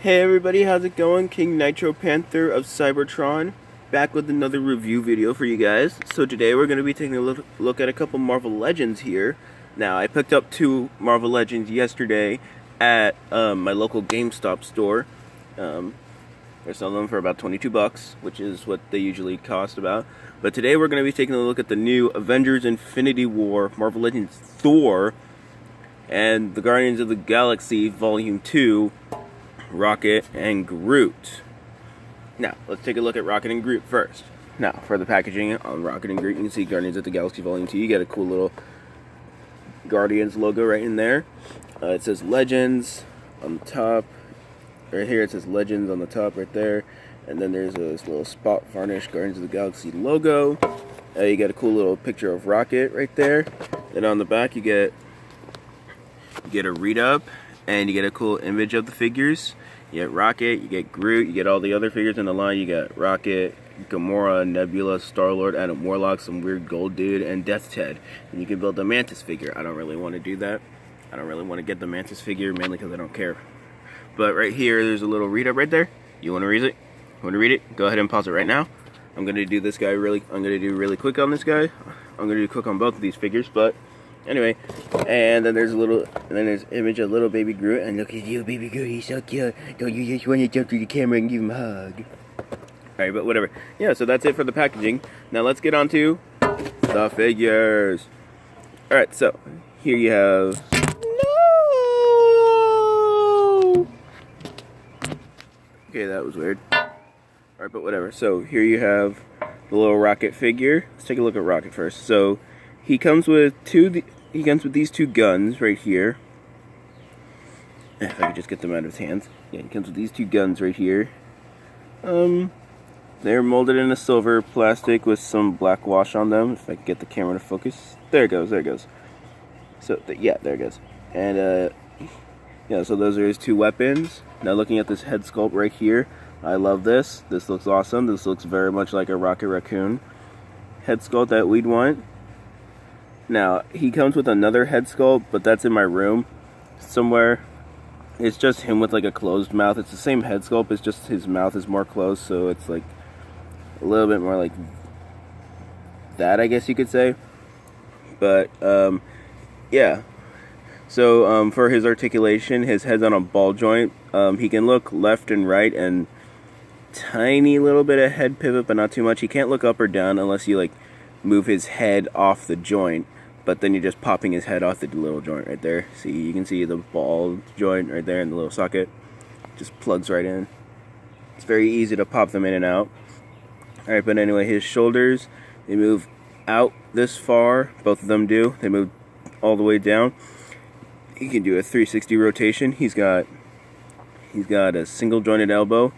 Hey everybody, how's it going? King Nitro Panther of Cybertron, back with another review video for you guys. So today we're going to be taking a look at a couple Marvel Legends here. Now, I picked up 2 Marvel Legends yesterday at my local GameStop store. They're selling them for about 22 bucks, which is what they usually cost about. But today we're going to be taking a look at the new Avengers Infinity War Marvel Legends Thor and the Guardians of the Galaxy Volume 2 Rocket and Groot. Now, let's take a look at Rocket and Groot first. Now, for the packaging on Rocket and Groot, you can see Guardians of the Galaxy Volume 2. You get a cool little Guardians logo right in there. It says Legends on the top. Right here it says Legends on the top right there. And then there's this little spot varnish Guardians of the Galaxy logo. You get a cool little picture of Rocket right there. Then on the back you get a read-up. And you get a cool image of the figures. You get Rocket, you get Groot, you get all the other figures in the line. You got Rocket, Gamora, Nebula, Star-Lord, Adam Warlock, some weird gold dude, and Death Ted. And you can build the Mantis figure. I don't really want to do that. I don't really want to get the Mantis figure, mainly because I don't care. But right here, there's a little read-up right there. You want to read it? You want to read it? Go ahead and pause it right now. I'm going to do this guy I'm going to do really quick on this guy. I'm going to do quick on both of these figures, but anyway, and then there's an image of little baby Groot, and look at you, baby Groot, he's so cute. Don't you just want to jump through the camera and give him a hug? Alright, but whatever. Yeah, so that's it for the packaging. Now let's get on to the figures. Alright, so here you have... No! Okay, that was weird. Alright, but whatever. So here you have the little Rocket figure. Let's take a look at Rocket first. So he comes with these 2 guns right here. If I could just get them out of his hands. Yeah, he comes with these 2 guns right here. They're molded in a silver plastic with some black wash on them. If I can get the camera to focus. There it goes, there it goes. So, yeah, there it goes. And, yeah, so those are his 2 weapons. Now looking at this head sculpt right here. I love this. This looks awesome. This looks very much like a Rocket Raccoon head sculpt that we'd want. Now, he comes with another head sculpt, but that's in my room somewhere. It's just him with like a closed mouth. It's the same head sculpt, it's just his mouth is more closed, so it's like a little bit more like that, I guess you could say. But, yeah. So, for his articulation, his head's on a ball joint. He can look left and right and tiny little bit of head pivot, but not too much. He can't look up or down unless you like move his head off the joint, but then you're just popping his head off the little joint right there. See, you can see the ball joint right there in the little socket. Just plugs right in. It's very easy to pop them in and out. Alright, but anyway, his shoulders, they move out this far. Both of them do. They move all the way down. He can do a 360 rotation. He's got a single jointed elbow.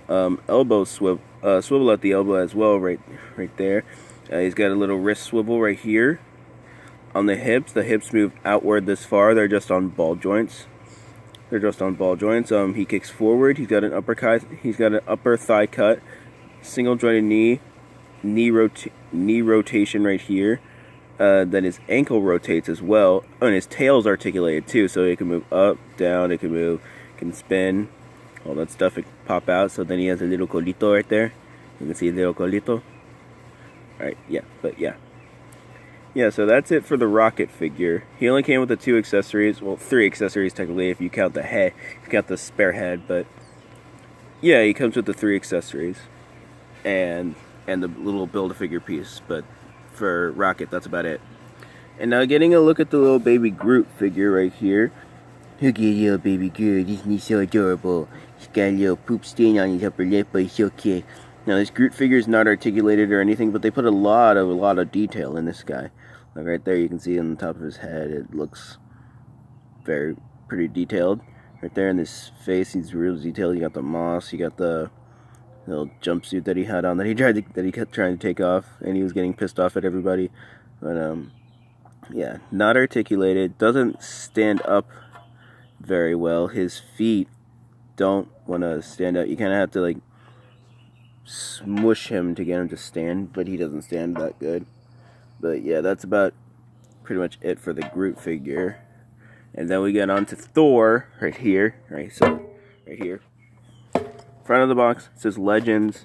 Swivel at the elbow as well, right there. He's got a little wrist swivel right here. On the hips move outward this far. They're just on ball joints. He kicks forward. He's got an upper thigh cut, single jointed knee rotation right here. Then his ankle rotates as well. Oh, and his tail's articulated too, so it can move up, down. It can spin. All that stuff, it can pop out. So then he has a little colito right there. You can see a little colito. Alright, yeah, but yeah. Yeah, so that's it for the Rocket figure. He only came with the 2 accessories. Well, 3 accessories technically if you count the head. If you count the spare head, but yeah, he comes with the 3 accessories. And the little Build-A-Figure piece. But for Rocket, that's about it. And now getting a look at the little baby Groot figure right here. Look at little baby Groot, isn't he so adorable? He's got a little poop stain on his upper lip, but he's okay. Now this Groot figure is not articulated or anything, but they put a lot of detail in this guy. Like right there, you can see on the top of his head, it looks pretty detailed. Right there in his face, he's real detailed. You got the moss, you got the little jumpsuit that he had on that he kept trying to take off, and he was getting pissed off at everybody. But yeah, not articulated, doesn't stand up very well. His feet don't want to stand up. You kind of have to like smush him to get him to stand, but he doesn't stand that good. But yeah, that's about pretty much it for the Groot figure. And then we get on to Thor right here. Right, so right here. Front of the box it says Legends,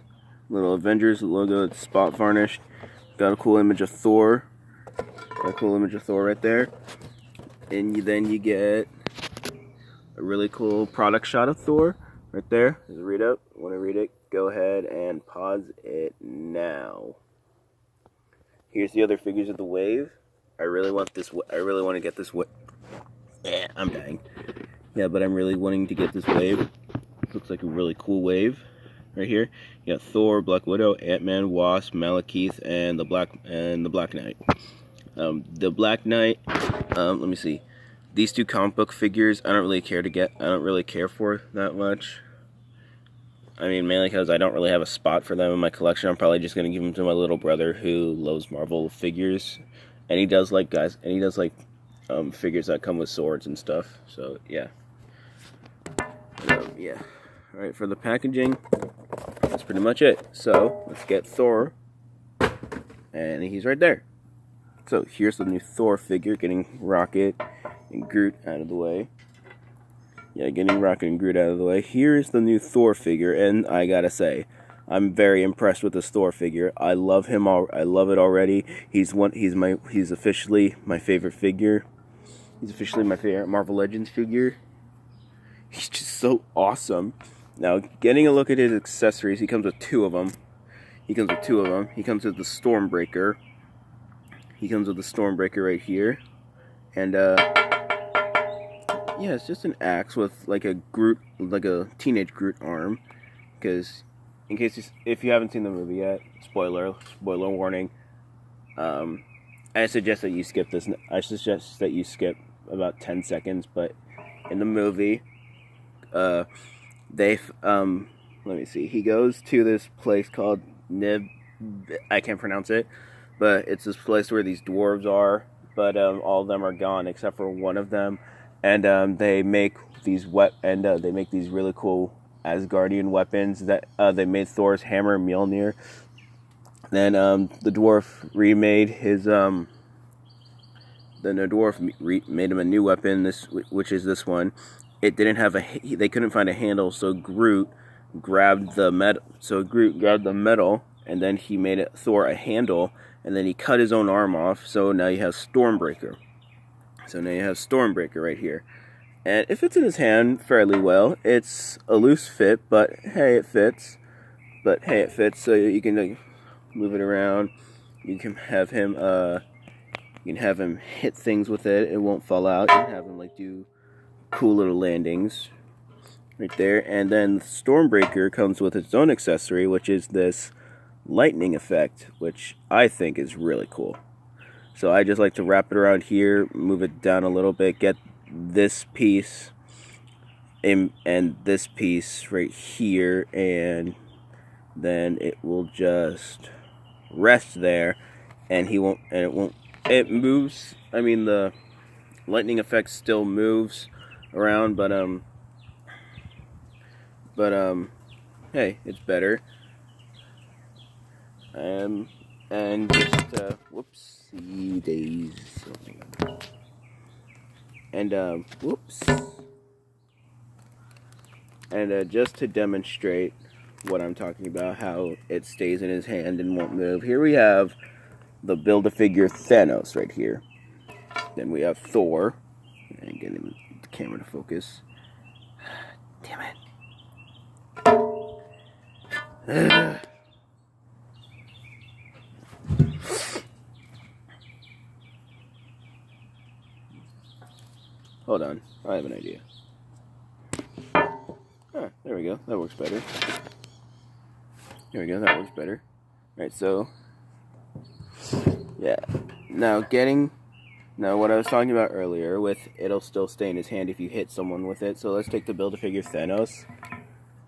little Avengers logo. It's spot varnished. Got a cool image of Thor. Got a cool image of Thor right there. And then you get a really cool product shot of Thor right there. There's a readout. Want to read it? Go ahead and pause it now. Here's the other figures of the wave. I really want this. I really want to get this. I'm dying. Yeah, but I'm really wanting to get this wave. Looks like a really cool wave right here. You got Thor, Black Widow, Ant-Man, Wasp, Malekith, and the Black Knight. The Black Knight. Let me see. These two comic book figures, I don't really care for that much. I mean, mainly because I don't really have a spot for them in my collection. I'm probably just gonna give them to my little brother who loves Marvel figures, and he does like figures that come with swords and stuff. So yeah, yeah. All right, for the packaging, that's pretty much it. So let's get Thor, and he's right there. So here's the new Thor figure, getting Rocket and Groot out of the way. Yeah, getting Rocket and Groot out of the way. Here's the new Thor figure, and I gotta say, I'm very impressed with this Thor figure. I love him. I love it already. He's officially my favorite figure. He's officially my favorite Marvel Legends figure. He's just so awesome. Now, getting a look at his accessories, he comes with two of them. He comes with the Stormbreaker. He comes with the Stormbreaker right here, and yeah, it's just an axe with like a teenage Groot arm. Because, if you haven't seen the movie yet, spoiler warning. I suggest that you skip this. I suggest that you skip about 10 seconds. But in the movie, let me see. He goes to this place called I can't pronounce it, but it's this place where these dwarves are. But all of them are gone except for one of them. And they make these really cool Asgardian weapons that they made Thor's hammer Mjolnir. Then the dwarf remade his made him a new weapon, which is this one. It didn't have they couldn't find a handle, so Groot grabbed the metal, and then he made Thor a handle, and then he cut his own arm off. So now you have Stormbreaker. Right here. And it fits in his hand fairly well. It's a loose fit, but hey, it fits. So you can move it around. You can have him hit things with it. It won't fall out. You can have him do cool little landings right there. And then the Stormbreaker comes with its own accessory, which is this lightning effect, which I think is really cool. So I just like to wrap it around here, move it down a little bit, get this piece and this piece right here, and then it will just rest there, and it moves. I mean, the lightning effect still moves around, but hey, it's better. And just whoopsie days. And just to demonstrate what I'm talking about, how it stays in his hand and won't move, here we have the Build-A-Figure Thanos right here. Then we have Thor. And getting the camera to focus. Damn it. Hold on, I have an idea. Ah, there we go, that works better. There we go, that works better. Alright, so, yeah. Now what I was talking about earlier with it'll still stay in his hand if you hit someone with it. So let's take the Build-A-Figure Thanos,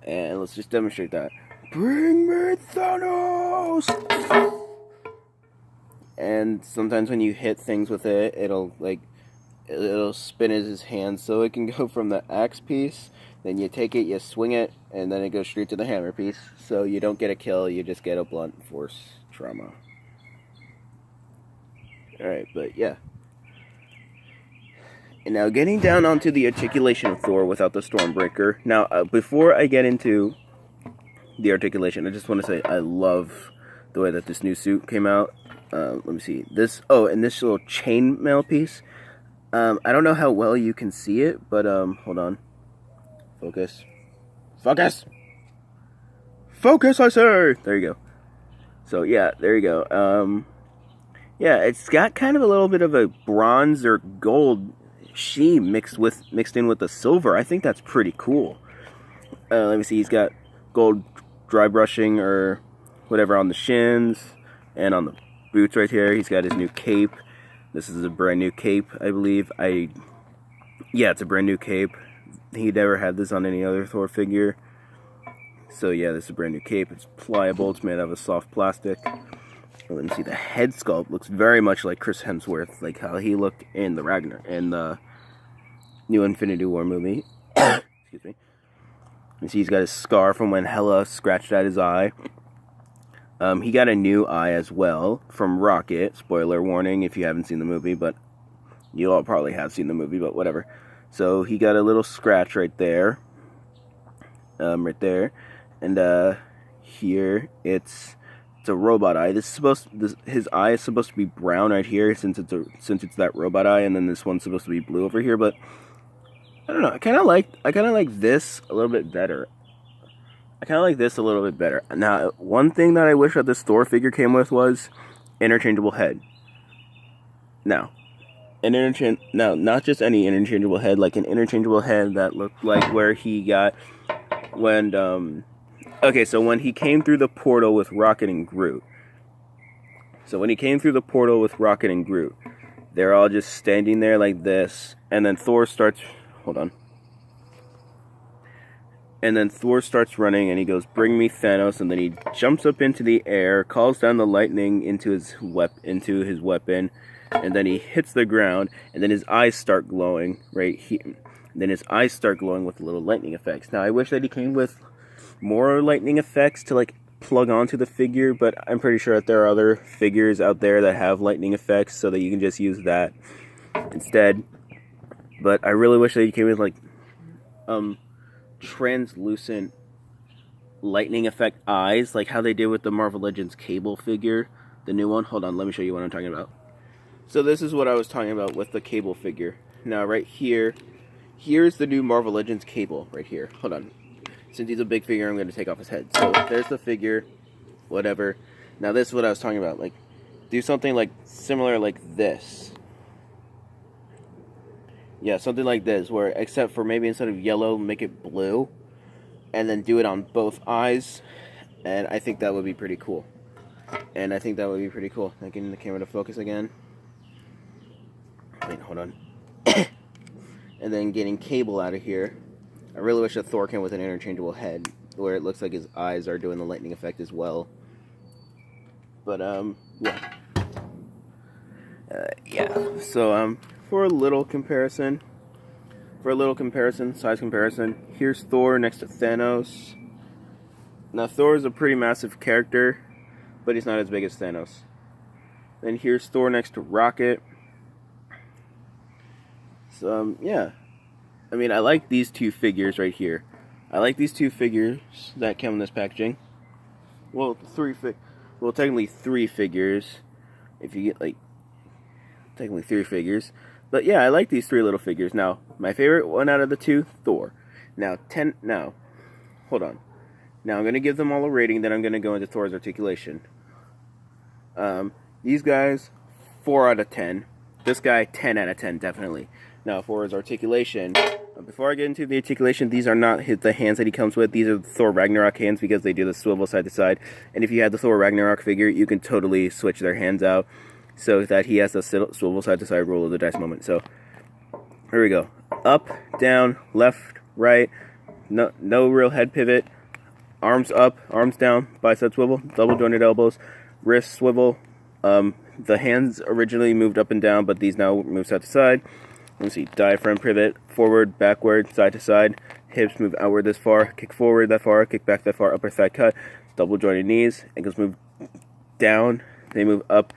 and let's just demonstrate that. Bring me Thanos! And sometimes when you hit things with it, it'll spin in his hand, so it can go from the axe piece, then you take it, you swing it, and then it goes straight to the hammer piece. So you don't get a kill, you just get a blunt force trauma. Alright, but yeah. And now getting down onto the articulation of Thor without the Stormbreaker. Now, before I get into the articulation. I just want to say I love the way that this new suit came out. Let me see this. Oh, and this little chainmail piece. I don't know how well you can see it, but hold on. Focus. Focus. Focus, I say. There you go. So yeah, there you go. Yeah, it's got kind of a little bit of a bronze or gold sheen mixed in with the silver. I think that's pretty cool. Let me see. He's got gold dry brushing or whatever on the shins and on the boots right here. He's got his new cape. This is a brand new cape, I believe. Yeah, it's a brand new cape. He never had this on any other Thor figure. So yeah, this is a brand new cape. It's pliable. It's made out of a soft plastic. Let me see. The head sculpt looks very much like Chris Hemsworth, like how he looked in the new Infinity War movie. Excuse me. You see, he's got his scar from when Hela scratched at his eye. He got a new eye as well from Rocket. Spoiler warning if you haven't seen the movie, but you all probably have seen the movie, but whatever. So he got a little scratch right there. Right there. And here it's a robot eye. His eye is supposed to be brown right here since it's that robot eye, and then this one's supposed to be blue over here, but I don't know. I kind of like this a little bit better. Now, one thing that I wish that this Thor figure came with was interchangeable head. Now, not just any interchangeable head, like an interchangeable head that looked like where he got when okay, so when he came through the portal with Rocket and Groot. They're all just standing there like this, and then Thor starts running, and he goes, "Bring me Thanos," and then he jumps up into the air, calls down the lightning into his weapon, and then he hits the ground, and then his eyes start glowing right here. Then his eyes start glowing with little lightning effects. Now, I wish that he came with more lightning effects to like plug onto the figure, but I'm pretty sure that there are other figures out there that have lightning effects so that you can just use that instead. But I really wish that he came with like translucent lightning effect eyes, like how they did with the Marvel Legends Cable figure, the new one. Hold on, let me show you what I'm talking about. So this is what I was talking about with the Cable figure. Now right here, here's the new Marvel Legends Cable right here. Hold on. Since he's a big figure, I'm going to take off his head. So there's the figure, whatever. Now this is what I was talking about. Like, do something like similar like this. Yeah, something like this, where except for maybe instead of yellow, make it blue, and then do it on both eyes, and I think that would be pretty cool. Now getting the camera to focus again. Wait, hold on. And then getting Cable out of here. I really wish that Thor came with an interchangeable head, where it looks like his eyes are doing the lightning effect as well. But, yeah. Yeah, so, for a little comparison, size comparison, here's Thor next to Thanos. Now, Thor is a pretty massive character, but he's not as big as Thanos. Then here's Thor next to Rocket. So, yeah. I mean, I like these two figures right here. I like these two figures that come in this packaging. Well, technically three figures. If you get, like, technically three figures. But yeah, I like these three little figures. Now, my favorite one out of the two, Thor. Now, hold on. Now, I'm going to give them all a rating, then I'm going to go into Thor's articulation. These guys, 4 out of 10. This guy, 10 out of 10, definitely. Now, for his articulation, before I get into the articulation, these are not the hands that he comes with. These are the Thor Ragnarok hands because they do the swivel side to side. And if you had the Thor Ragnarok figure, you can totally switch their hands out so that he has the swivel side to side roll of the dice moment. So, here we go. Up, down, left, right. No real head pivot. Arms up, arms down, bicep swivel, double jointed elbows, wrist swivel. The hands originally moved up and down, but these now move side to side. Let's see, diaphragm pivot, forward, backward, side to side. Hips move outward this far, kick forward that far, kick back that far, upper thigh cut. Double jointed knees, ankles move down, they move up.